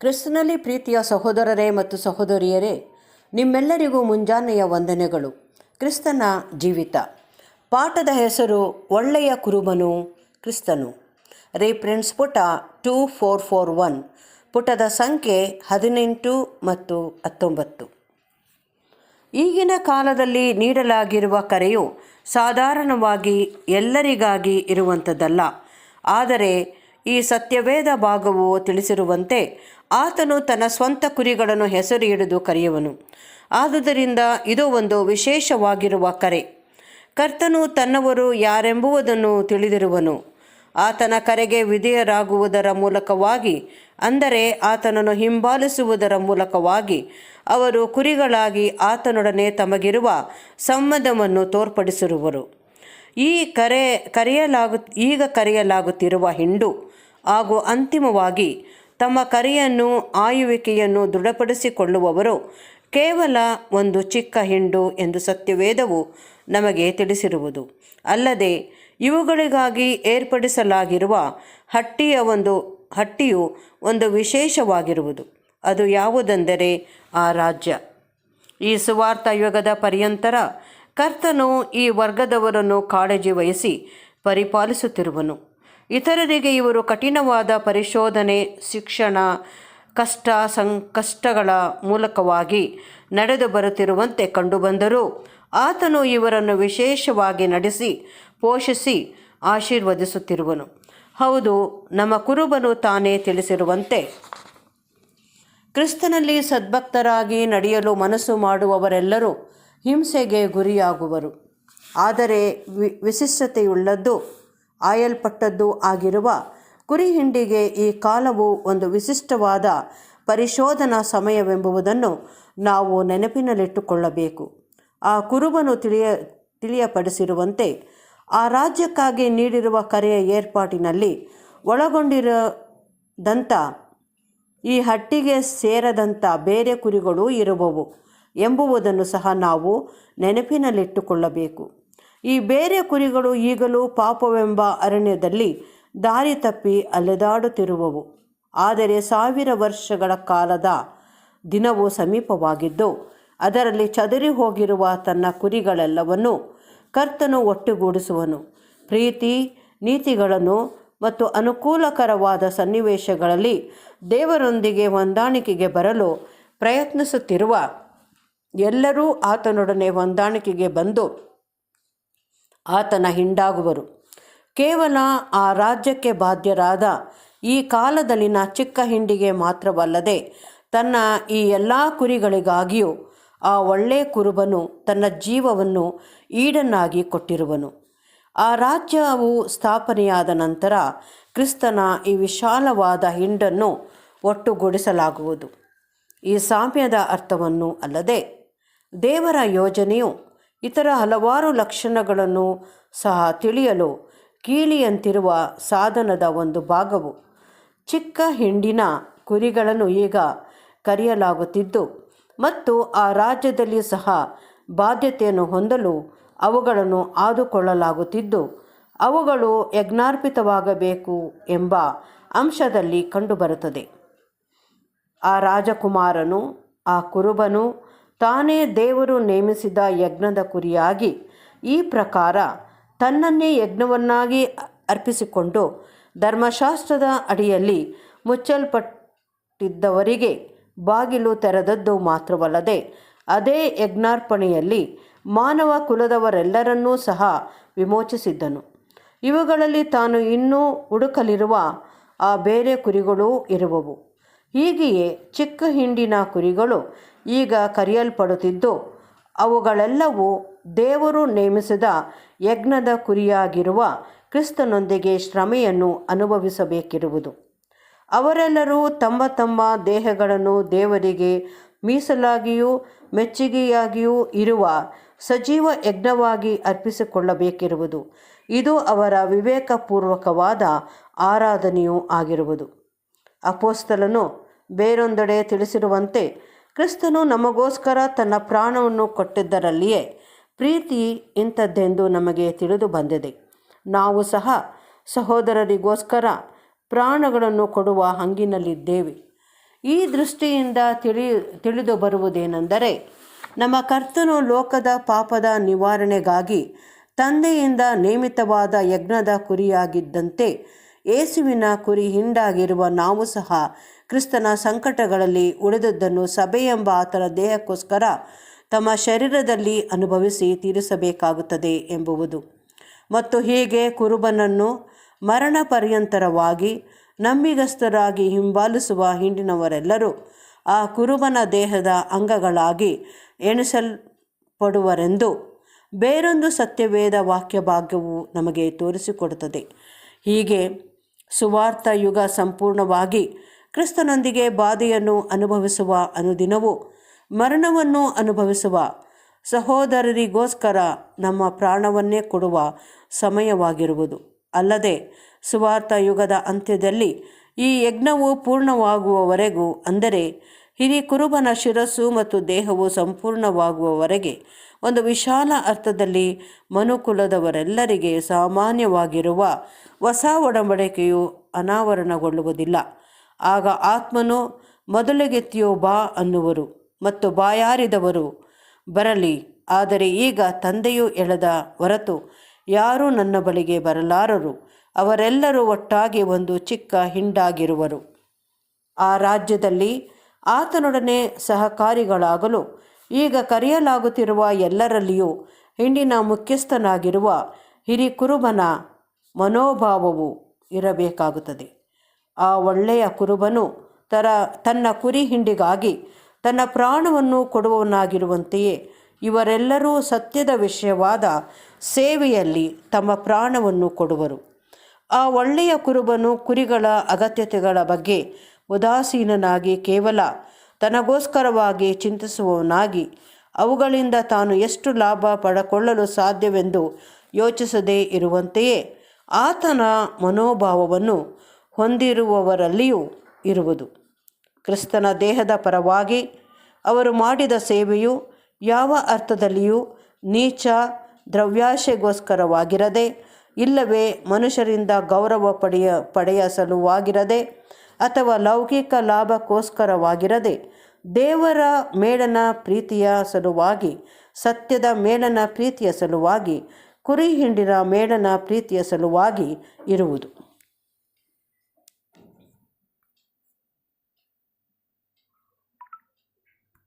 ಕ್ರಿಸ್ತನಲ್ಲಿ ಪ್ರೀತಿಯ ಸಹೋದರರೇ ಮತ್ತು ಸಹೋದರಿಯರೇ, ನಿಮ್ಮೆಲ್ಲರಿಗೂ ಮುಂಜಾನೆಯ ವಂದನೆಗಳು. ಕ್ರಿಸ್ತನ ಜೀವಿತ ಪಾಠದ ಹೆಸರು ಒಳ್ಳೆಯ ಕುರುಬನು ಕ್ರಿಸ್ತನು. ರೆಫರೆನ್ಸ್ ಪುಟ 2441, ಪುಟದ ಸಂಖ್ಯೆ 18 ಮತ್ತು 19. ಈಗಿನ ಕಾಲದಲ್ಲಿ ನೀಡಲಾಗಿರುವ ಕರೆಯು ಸಾಧಾರಣವಾಗಿ ಎಲ್ಲರಿಗಾಗಿ ಇರುವಂಥದ್ದಲ್ಲ. ಆದರೆ ಈ ಸತ್ಯವೇದ ಭಾಗವು ತಿಳಿಸಿರುವಂತೆ ಆತನು ತನ್ನ ಸ್ವಂತ ಕುರಿಗಳನ್ನು ಹೆಸರು ಹಿಡಿದು ಕರೆಯುವನು. ಆದುದರಿಂದ ಇದು ಒಂದು ವಿಶೇಷವಾಗಿರುವ ಕರೆ. ಕರ್ತನು ತನ್ನವರು ಯಾರೆಂಬುದನ್ನು ತಿಳಿದಿರುವನು. ಆತನ ಕರೆಗೆ ವಿಧೇಯರಾಗುವುದರ ಮೂಲಕವಾಗಿ, ಅಂದರೆ ಆತನನ್ನು ಹಿಂಬಾಲಿಸುವುದರ ಮೂಲಕವಾಗಿ, ಅವರು ಕುರಿಗಳಾಗಿ ಆತನೊಡನೆ ತಮಗಿರುವ ಸಂಬಂಧವನ್ನು ತೋರ್ಪಡಿಸಿರುವರು. ಈಗ ಕರೆಯಲಾಗುತ್ತಿರುವ ಹಿಂಡು ಹಾಗೂ ಅಂತಿಮವಾಗಿ ತಮ್ಮ ಕರೆಯನ್ನು ಆಯುವಿಕೆಯನ್ನು ದೃಢಪಡಿಸಿಕೊಳ್ಳುವವರು ಕೇವಲ ಒಂದು ಚಿಕ್ಕ ಹಿಂಡು ಎಂದು ಸತ್ಯವೇದವು ನಮಗೆ ತಿಳಿಸಿರುವುದು. ಅಲ್ಲದೆ ಇವುಗಳಿಗಾಗಿ ಏರ್ಪಡಿಸಲಾಗಿರುವ ಹಟ್ಟಿಯು ಒಂದು ವಿಶೇಷವಾಗಿರುವುದು. ಅದು ಯಾವುದೆಂದರೆ ಆ ರಾಜ್ಯ. ಈ ಸುವಾರ್ಥ ಯುಗದ ಪರ್ಯಂತರ ಕರ್ತನು ಈ ವರ್ಗದವರನ್ನು ಕಾಳಜಿ ವಹಿಸಿ ಪರಿಪಾಲಿಸುತ್ತಿರುವನು. ಇತರರಿಗೆ ಇವರು ಕಠಿಣವಾದ ಪರಿಶೋಧನೆ, ಶಿಕ್ಷಣ, ಕಷ್ಟಗಳ ಮೂಲಕವಾಗಿ ನಡೆದು ಬರುತ್ತಿರುವಂತೆ ಕಂಡುಬಂದರೂ ಆತನು ಇವರನ್ನು ವಿಶೇಷವಾಗಿ ನಡೆಸಿ ಪೋಷಿಸಿ ಆಶೀರ್ವದಿಸುತ್ತಿರುವನು. ಹೌದು, ನಮ್ಮ ಕುರುಬನು ತಾನೇ ತಿಳಿಸಿರುವಂತೆ ಕ್ರಿಸ್ತನಲ್ಲಿ ಸದ್ಭಕ್ತರಾಗಿ ನಡೆಯಲು ಮನಸ್ಸು ಮಾಡುವವರೆಲ್ಲರೂ ಹಿಂಸೆಗೆ ಗುರಿಯಾಗುವರು. ಆದರೆ ವಿಶಿಷ್ಟತೆಯುಳ್ಳದ್ದು, ಆಯಲ್ಪಟ್ಟದ್ದು ಆಗಿರುವ ಕುರಿಹಿಂಡಿಗೆ ಈ ಕಾಲವು ಒಂದು ವಿಶಿಷ್ಟವಾದ ಪರಿಶೋಧನಾ ಸಮಯವೆಂಬುದನ್ನು ನಾವು ನೆನಪಿನಲ್ಲಿಟ್ಟುಕೊಳ್ಳಬೇಕು. ಆ ಕುರುಬನು ತಿಳಿಯಪಡಿಸಿರುವಂತೆ ಆ ರಾಜ್ಯಕ್ಕಾಗಿ ನೀಡಿರುವ ಕರೆಯ ಏರ್ಪಾಟಿನಲ್ಲಿ ಒಳಗೊಂಡಿರದಂಥ ಈ ಹಟ್ಟಿಗೆ ಸೇರದಂಥ ಬೇರೆ ಕುರಿಗಳೂ ಇರುವವು ಎಂಬುದನ್ನು ಸಹ ನಾವು ನೆನಪಿನಲ್ಲಿಟ್ಟುಕೊಳ್ಳಬೇಕು. ಈ ಬೇರೆ ಕುರಿಗಳು ಈಗಲೂ ಪಾಪವೆಂಬ ಅರಣ್ಯದಲ್ಲಿ ದಾರಿ ತಪ್ಪಿ ಅಲೆದಾಡುತ್ತಿರುವವು. ಆದರೆ 1000 ವರ್ಷಗಳ ಕಾಲದ ದಿನವು ಸಮೀಪವಾಗಿದ್ದು, ಅದರಲ್ಲಿ ಚದರಿ ಹೋಗಿರುವ ತನ್ನ ಕುರಿಗಳೆಲ್ಲವನ್ನೂ ಕರ್ತನು ಒಟ್ಟುಗೂಡಿಸುವನು. ಪ್ರೀತಿ, ನೀತಿಗಳನ್ನು ಮತ್ತು ಅನುಕೂಲಕರವಾದ ಸನ್ನಿವೇಶಗಳಲ್ಲಿ ದೇವರೊಂದಿಗೆ ಹೊಂದಾಣಿಕೆಗೆ ಬರಲು ಪ್ರಯತ್ನಿಸುತ್ತಿರುವ ಎಲ್ಲರೂ ಆತನೊಡನೆ ಹೊಂದಾಣಿಕೆಗೆ ಬಂದು ಆತನ ಹಿಂಡಾಗುವರು. ಕೇವಲ ಆ ರಾಜ್ಯಕ್ಕೆ ಬಾಧ್ಯರಾದ ಈ ಕಾಲದಲ್ಲಿನ ಚಿಕ್ಕ ಹಿಂಡಿಗೆ ಮಾತ್ರವಲ್ಲದೆ ತನ್ನ ಈ ಎಲ್ಲ ಕುರಿಗಳಿಗಾಗಿಯೂ ಆ ಒಳ್ಳೆಯ ಕುರುಬನು ತನ್ನ ಜೀವವನ್ನು ಈಡನ್ನಾಗಿ ಕೊಟ್ಟಿರುವನು. ಆ ರಾಜ್ಯವು ಸ್ಥಾಪನೆಯಾದ ನಂತರ ಕ್ರಿಸ್ತನ ಈ ವಿಶಾಲವಾದ ಹಿಂಡನ್ನು ಒಟ್ಟುಗೂಡಿಸಲಾಗುವುದು. ಈ ಸಾಮ್ಯದ ಅರ್ಥವನ್ನು ಅಲ್ಲದೆ ದೇವರ ಯೋಜನೆಯು ಇತರ ಹಲವಾರು ಲಕ್ಷಣಗಳನ್ನು ಸಹ ತಿಳಿಯಲು ಕೀಲಿಯಂತಿರುವ ಸಾಧನದ ಒಂದು ಭಾಗವು. ಚಿಕ್ಕ ಹಿಂಡಿನ ಕುರಿಗಳನ್ನು ಈಗ ಕರೆಯಲಾಗುತ್ತಿದ್ದು ಮತ್ತು ಆ ರಾಜ್ಯದಲ್ಲಿ ಸಹ ಬಾಧ್ಯತೆಯನ್ನು ಹೊಂದಲು ಅವುಗಳನ್ನು ಆದುಕೊಳ್ಳಲಾಗುತ್ತಿದ್ದು, ಅವುಗಳು ಯಜ್ಞಾರ್ಪಿತವಾಗಬೇಕು ಎಂಬ ಅಂಶದಲ್ಲಿ ಕಂಡುಬರುತ್ತದೆ. ಆ ರಾಜಕುಮಾರನು, ಆ ಕುರುಬನು ತಾನೇ ದೇವರು ನೇಮಿಸಿದ ಯಜ್ಞದ ಕುರಿಯಾಗಿ ಈ ಪ್ರಕಾರ ತನ್ನನ್ನೇ ಯಜ್ಞವನ್ನಾಗಿ ಅರ್ಪಿಸಿಕೊಂಡು ಧರ್ಮಶಾಸ್ತ್ರದ ಅಡಿಯಲ್ಲಿ ಮುಚ್ಚಲ್ಪಟ್ಟಿದ್ದವರಿಗೆ ಬಾಗಿಲು ತೆರೆದದ್ದು ಮಾತ್ರವಲ್ಲದೆ ಅದೇ ಯಜ್ಞಾರ್ಪಣೆಯಲ್ಲಿ ಮಾನವ ಕುಲದವರೆಲ್ಲರನ್ನೂ ಸಹ ವಿಮೋಚಿಸಿದ್ದನು. ಇವುಗಳಲ್ಲಿ ತಾನು ಇನ್ನೂ ಹುಡುಕಲಿರುವ ಆ ಬೇರೆ ಕುರಿಗಳೂ ಇರುವವು. ಹೀಗೆಯೇ ಚಿಕ್ಕ ಹಿಂಡಿನ ಕುರಿಗಳು ಈಗ ಕರೆಯಲ್ಪಡುತ್ತಿದ್ದು, ಅವುಗಳೆಲ್ಲವೂ ದೇವರು ನೇಮಿಸಿದ ಯಜ್ಞದ ಕುರಿಯಾಗಿರುವ ಕ್ರಿಸ್ತನೊಂದಿಗೆ ಶ್ರಮೆಯನ್ನು ಅನುಭವಿಸಬೇಕಿರುವುದು. ಅವರೆಲ್ಲರೂ ತಮ್ಮ ತಮ್ಮ ದೇಹಗಳನ್ನು ದೇವರಿಗೆ ಮೀಸಲಾಗಿಯೂ ಮೆಚ್ಚುಗೆಯಾಗಿಯೂ ಇರುವ ಸಜೀವ ಯಜ್ಞವಾಗಿ ಅರ್ಪಿಸಿಕೊಳ್ಳಬೇಕಿರುವುದು. ಇದು ಅವರ ವಿವೇಕಪೂರ್ವಕವಾದ ಆರಾಧನೆಯೂ ಆಗಿರುವುದು. ಅಪೊಸ್ತಲನು ಬೇರೊಂದೆಡೆ ತಿಳಿಸಿರುವಂತೆ ಕ್ರಿಸ್ತನು ನಮಗೋಸ್ಕರ ತನ್ನ ಪ್ರಾಣವನ್ನು ಕೊಟ್ಟಿದ್ದರಲ್ಲಿಯೇ ಪ್ರೀತಿ ಇಂಥದ್ದೆಂದು ನಮಗೆ ತಿಳಿದು ಬಂದಿದೆ. ನಾವು ಸಹ ಸಹೋದರರಿಗೋಸ್ಕರ ಪ್ರಾಣಗಳನ್ನು ಕೊಡುವ ಹಂಗಿನಲ್ಲಿದ್ದೇವೆ. ಈ ದೃಷ್ಟಿಯಿಂದ ತಿಳಿದು ಬರುವುದೇನೆಂದರೆ, ನಮ್ಮ ಕರ್ತನು ಲೋಕದ ಪಾಪದ ನಿವಾರಣೆಗಾಗಿ ತಂದೆಯಿಂದ ನೇಮಿತವಾದ ಯಜ್ಞದ ಕುರಿಯಾಗಿದ್ದಂತೆ ಯೇಸುವಿನ ಕುರಿ ಹಿಂಡಾಗಿರುವ ನಾವು ಸಹ ಕ್ರಿಸ್ತನ ಸಂಕಟಗಳಲ್ಲಿ ಉಳಿದದ್ದನ್ನು ಸಭೆಯೆಂಬ ಆತನ ದೇಹಕ್ಕೋಸ್ಕರ ತಮ್ಮ ಶರೀರದಲ್ಲಿ ಅನುಭವಿಸಿ ತೀರಿಸಬೇಕಾಗುತ್ತದೆ ಎಂಬುವುದು. ಮತ್ತು ಹೀಗೆ ಕುರುಬನನ್ನು ಮರಣ ಪರ್ಯಂತರವಾಗಿ ನಂಬಿಗಸ್ತರಾಗಿ ಹಿಂಬಾಲಿಸುವ ಹಿಂಡಿನವರೆಲ್ಲರೂ ಆ ಕುರುಬನ ದೇಹದ ಅಂಗಗಳಾಗಿ ಎಣಿಸಲ್ಪಡುವರೆಂದು ಬೇರೊಂದು ಸತ್ಯವೇದ ವಾಕ್ಯ ಭಾಗ್ಯವು ನಮಗೆ ತೋರಿಸಿಕೊಡುತ್ತದೆ. ಹೀಗೆ ಸುವಾರ್ಥ ಯುಗ ಸಂಪೂರ್ಣವಾಗಿ ಕ್ರಿಸ್ತನೊಂದಿಗೆ ಬಾಧೆಯನ್ನು ಅನುಭವಿಸುವ ಅನುದಿನವೂ ಮರಣವನ್ನು ಅನುಭವಿಸುವ ಸಹೋದರರಿಗೋಸ್ಕರ ನಮ್ಮ ಪ್ರಾಣವನ್ನೇ ಕೊಡುವ ಸಮಯವಾಗಿರುವುದು. ಅಲ್ಲದೆ ಸುವಾರ್ಥ ಯುಗದ ಅಂತ್ಯದಲ್ಲಿ ಈ ಯಜ್ಞವು ಪೂರ್ಣವಾಗುವವರೆಗೂ, ಅಂದರೆ ಹಿರಿ ಕುರುಬನ ಶಿರಸ್ಸು ಮತ್ತು ದೇಹವು ಸಂಪೂರ್ಣವಾಗುವವರೆಗೆ, ಒಂದು ವಿಶಾಲ ಅರ್ಥದಲ್ಲಿ ಮನುಕುಲದವರೆಲ್ಲರಿಗೆ ಸಾಮಾನ್ಯವಾಗಿರುವ ಹೊಸ ಒಡಂಬಡಿಕೆಯು ಅನಾವರಣಗೊಳ್ಳುವುದಿಲ್ಲ. ಆಗ ಆತ್ಮನು ಮೊದಲಿಗೆತ್ತಿಯೋ ಬಾ ಅನ್ನುವರು ಮತ್ತು ಬಾಯಾರಿದವರು ಬರಲಿ. ಆದರೆ ಈಗ ತಂದೆಯು ಎಳೆದ ಹೊರತು ಯಾರೂ ನನ್ನ ಬಳಿಗೆ ಬರಲಾರರು. ಅವರೆಲ್ಲರೂ ಒಟ್ಟಾಗಿ ಒಂದು ಚಿಕ್ಕ ಹಿಂಡಾಗಿರುವರು. ಆ ರಾಜ್ಯದಲ್ಲಿ ಆತನೊಡನೆ ಸಹಕಾರಿಗಳಾಗಲು ಈಗ ಕರೆಯಲಾಗುತ್ತಿರುವ ಎಲ್ಲರಲ್ಲಿಯೂ ಹಿಂಡಿನ ಮುಖ್ಯಸ್ಥನಾಗಿರುವ ಹಿರಿಕುರುಬನ ಮನೋಭಾವವು ಇರಬೇಕಾಗುತ್ತದೆ. ಆ ಒಳ್ಳೆಯ ಕುರುಬನು ತನ್ನ ಕುರಿ ಹಿಂಡಿಗಾಗಿ ತನ್ನ ಪ್ರಾಣವನ್ನು ಕೊಡುವವನಾಗಿರುವಂತೆಯೇ ಇವರೆಲ್ಲರೂ ಸತ್ಯದ ವಿಷಯವಾದ ಸೇವೆಯಲ್ಲಿ ತಮ್ಮ ಪ್ರಾಣವನ್ನು ಕೊಡುವರು. ಆ ಒಳ್ಳೆಯ ಕುರುಬನು ಕುರಿಗಳ ಅಗತ್ಯತೆಗಳ ಬಗ್ಗೆ ಉದಾಸೀನನಾಗಿ ಕೇವಲ ತನಗೋಸ್ಕರವಾಗಿ ಚಿಂತಿಸುವವನಾಗಿ ಅವುಗಳಿಂದ ತಾನು ಎಷ್ಟು ಲಾಭ ಪಡೆದುಕೊಳ್ಳಲು ಸಾಧ್ಯವೆಂದು ಯೋಚಿಸದೇ ಇರುವಂತೆಯೇ ಆತನ ಮನೋಭಾವವನ್ನು ಹೊಂದಿರುವವರಲ್ಲಿಯೂ ಇರುವುದು. ಕ್ರಿಸ್ತನ ದೇಹದ ಪರವಾಗಿ ಅವರು ಮಾಡಿದ ಸೇವೆಯು ಯಾವ ಅರ್ಥದಲ್ಲಿಯೂ ನೀಚ ದ್ರವ್ಯಾಶೆಗೋಸ್ಕರವಾಗಿರದೆ, ಇಲ್ಲವೇ ಮನುಷ್ಯರಿಂದ ಗೌರವ ಪಡೆಯ ಸಲುವಾಗಿರದೆ ಅಥವಾ ಲೌಕಿಕ ಲಾಭಕ್ಕೋಸ್ಕರವಾಗಿರದೆ, ದೇವರ ಮೇಲನ ಪ್ರೀತಿಯ ಸಲುವಾಗಿ, ಸತ್ಯದ ಮೇಲನ ಪ್ರೀತಿಯ ಸಲುವಾಗಿ, ಕುರಿ ಹಿಂಡಿನ ಮೇಲನ ಪ್ರೀತಿಯ ಸಲುವಾಗಿ ಇರುವುದು.